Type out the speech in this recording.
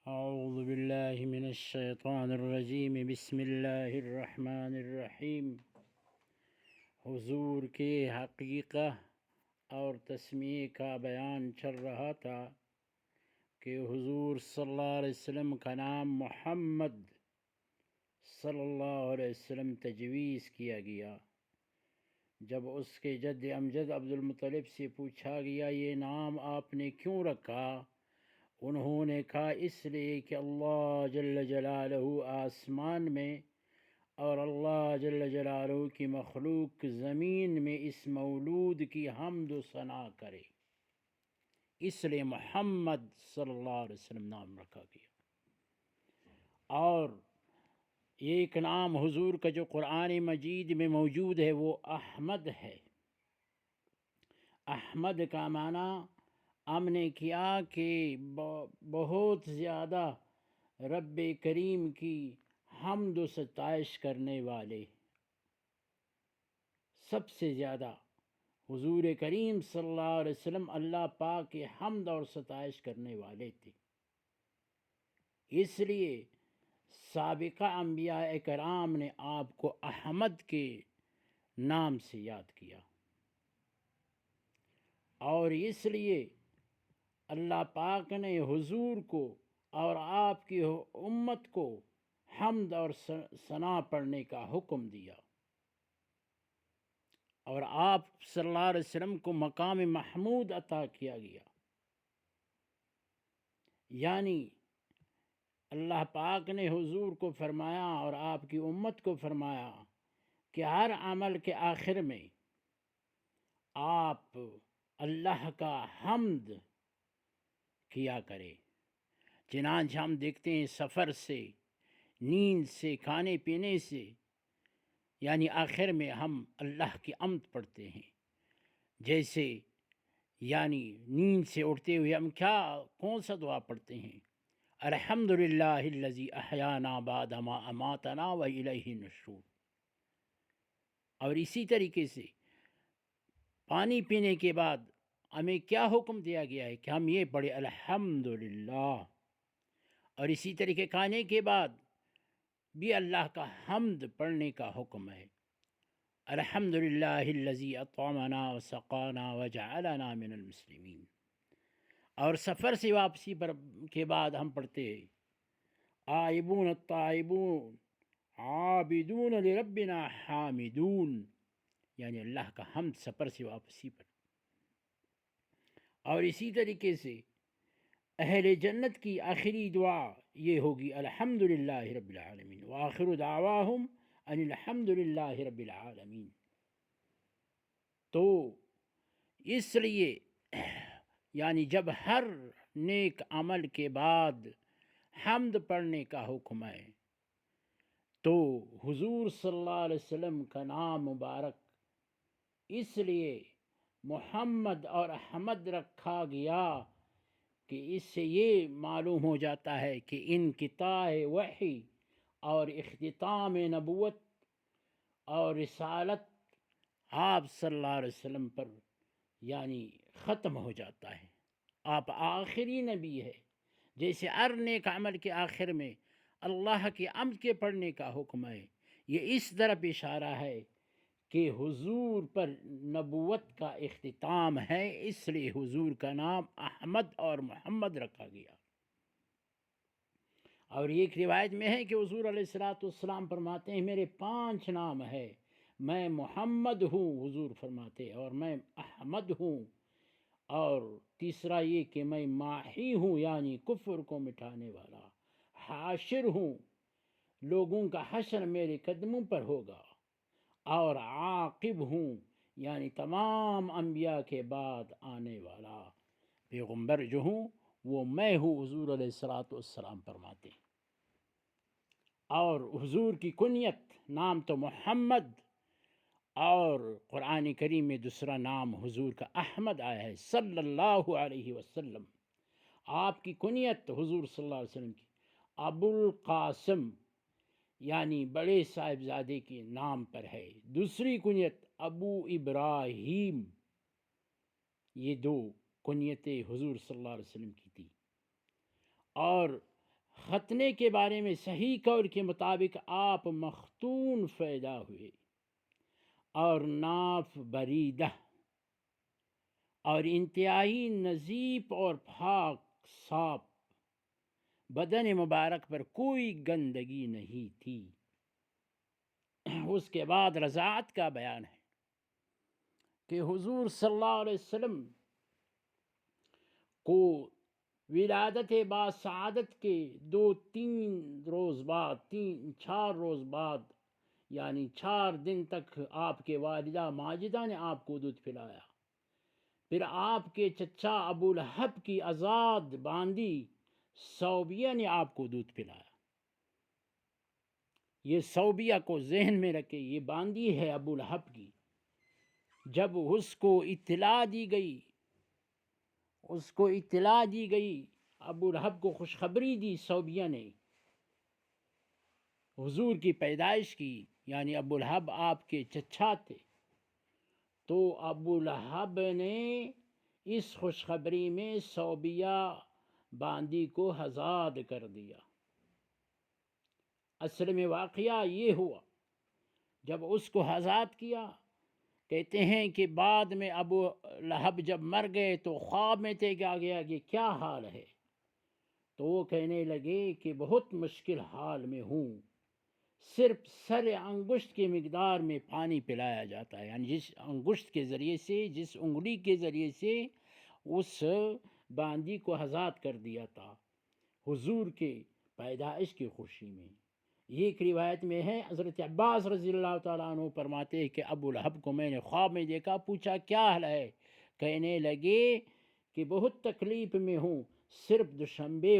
اعوذ باللہ من الشیطان الرجیم بسم اللہ الرحمن الرحیم۔ حضور کے حقیقہ اور تسمیہ کا بیان چل رہا تھا کہ حضور صلی اللہ علیہ وسلم کا نام محمد صلی اللہ علیہ وسلم تجویز کیا گیا۔ جب اس کے جد امجد عبد المطلب سے پوچھا گیا یہ نام آپ نے کیوں رکھا، انہوں نے کہا اس لیے کہ اللہ جل جلالہ آسمان میں اور اللہ جل جلالہ کی مخلوق زمین میں اس مولود کی حمد و ثنا کرے، اس لیے محمد صلی اللہ علیہ وسلم نام رکھا گیا۔ اور ایک نام حضور کا جو قرآن مجید میں موجود ہے وہ احمد ہے۔ احمد کا معنی ہم نے کیا کہ بہت زیادہ رب کریم کی حمد و ستائش کرنے والے، سب سے زیادہ حضور کریم صلی اللہ علیہ وسلم اللہ پاک کی حمد اور ستائش کرنے والے تھے۔ اس لیے سابقہ انبیاء کرام نے آپ کو احمد کے نام سے یاد کیا، اور اس لیے اللہ پاک نے حضور کو اور آپ کی امت کو حمد اور ثنا پڑھنے کا حکم دیا، اور آپ صلی اللہ علیہ وسلم کو مقام محمود عطا کیا گیا۔ یعنی اللہ پاک نے حضور کو فرمایا اور آپ کی امت کو فرمایا کہ ہر عمل کے آخر میں آپ اللہ کا حمد کیا کرے۔ چنانچہ ہم دیکھتے ہیں سفر سے، نیند سے، کھانے پینے سے، یعنی آخر میں ہم اللہ کی حمد پڑھتے ہیں۔ جیسے یعنی نیند سے اٹھتے ہوئے ہم کون سا دعا پڑھتے ہیں؟ الحمدللہ الذی احیانا بعد ما اماتنا والیہ النشور۔ اور اسی طریقے سے پانی پینے کے بعد ہمیں کیا حکم دیا گیا ہے کہ ہم یہ پڑھیں الحمدللہ، اور اسی طریقے کھانے کے بعد بھی اللہ کا حمد پڑھنے کا حکم ہے۔ الحمدللہ الذی اطعمنا وسقانا وجعلنا من المسلمین۔ اور سفر سے واپسی کے بعد ہم پڑھتے ہیں آئبون الطائبون عابدون لربنا حامدون، یعنی اللہ کا حمد سفر سے واپسی پر۔ اور اسی طریقے سے اہل جنت کی آخری دعا یہ ہوگی الحمدللہ رب العالمین وآخر دعواہم ان الحمدللہ رب العالمین۔ تو اس لیے یعنی جب ہر نیک عمل کے بعد حمد پڑھنے کا حکم ہے تو حضور صلی اللہ علیہ وسلم کا نام مبارک اس لیے محمد اور احمد رکھا گیا کہ اس سے یہ معلوم ہو جاتا ہے کہ انقطاع وحی اور اختتام نبوت اور رسالت آپ صلی اللہ علیہ وسلم پر یعنی ختم ہو جاتا ہے۔ آپ آخری نبی ہے۔ جیسے ہر نیک عمل کے آخر میں اللہ کی حمد کے پڑھنے کا حکم ہے، یہ اس طرف اشارہ ہے کہ حضور پر نبوت کا اختتام ہے، اس لیے حضور کا نام احمد اور محمد رکھا گیا۔ اور ایک روایت میں ہے کہ حضور علیہ السلام فرماتے ہیں میرے 5 نام ہے، میں محمد ہوں، حضور فرماتے، اور میں احمد ہوں، اور تیسرا یہ کہ میں ماحی ہوں یعنی کفر کو مٹانے والا، حاشر ہوں، لوگوں کا حشر میرے قدموں پر ہوگا، اور عاقب ہوں یعنی تمام انبیاء کے بعد آنے والا پیغمبر جو ہوں وہ میں ہوں، حضور علیہ السلام فرماتے ہیں۔ اور حضور کی کنیت نام تو محمد، اور قرآن کریم میں دوسرا نام حضور کا احمد آیا ہے صلی اللہ علیہ وسلم۔ آپ کی کنیت حضور صلی اللہ علیہ وسلم کی ابو القاسم یعنی بڑے صاحبزادے کے نام پر ہے، دوسری کنیت ابو ابراہیم۔ یہ 2 کنیتیں حضور صلی اللہ علیہ وسلم کی تھی۔ اور ختنے کے بارے میں صحیح قول کے مطابق آپ مختون پیدا ہوئے اور ناف بریدہ اور انتہائی نظیف اور پاک صاف، بدن مبارک پر کوئی گندگی نہیں تھی۔ اس کے بعد رضاعت کا بیان ہے کہ حضور صلی اللہ علیہ وسلم کو ولادت با سعادت کے 2-3 روز بعد 4 روز بعد یعنی 4 دن تک آپ کے والدہ ماجدہ نے آپ کو دودھ پلایا۔ پھر آپ کے چچا ابو لہب کی آزاد باندی صوبیہ نے آپ کو دودھ پلایا۔ یہ صوبیہ کو ذہن میں رکھے، یہ باندی ہے ابو لہب کی۔ جب اس کو اطلاع دی گئی ابو لہب کو خوشخبری دی صوبیہ نے حضور کی پیدائش کی، یعنی ابو لہب آپ کے چچا تھے، تو ابو لہب نے اس خوشخبری میں صوبیہ باندی کو آزاد کر دیا۔ اصل میں واقعہ یہ ہوا، جب اس کو آزاد کیا، کہتے ہیں کہ بعد میں ابو لہب جب مر گئے تو خواب میں دیکھا گیا کہ کیا حال ہے، تو وہ کہنے لگے کہ بہت مشکل حال میں ہوں، صرف سر انگشت کی مقدار میں پانی پلایا جاتا ہے، یعنی جس انگشت کے ذریعے سے، جس انگلی کے ذریعے سے اس باندی کو آزاد کر دیا تھا حضور کے پیدائش کی خوشی میں۔ یہ ایک روایت میں ہے، حضرت عباس رضی اللہ تعالیٰ عنہ فرماتے ہیں کہ ابو لہب کو میں نے خواب میں دیکھا، پوچھا کیا حال ہے، کہنے لگے کہ بہت تکلیف میں ہوں، صرف دوشنبے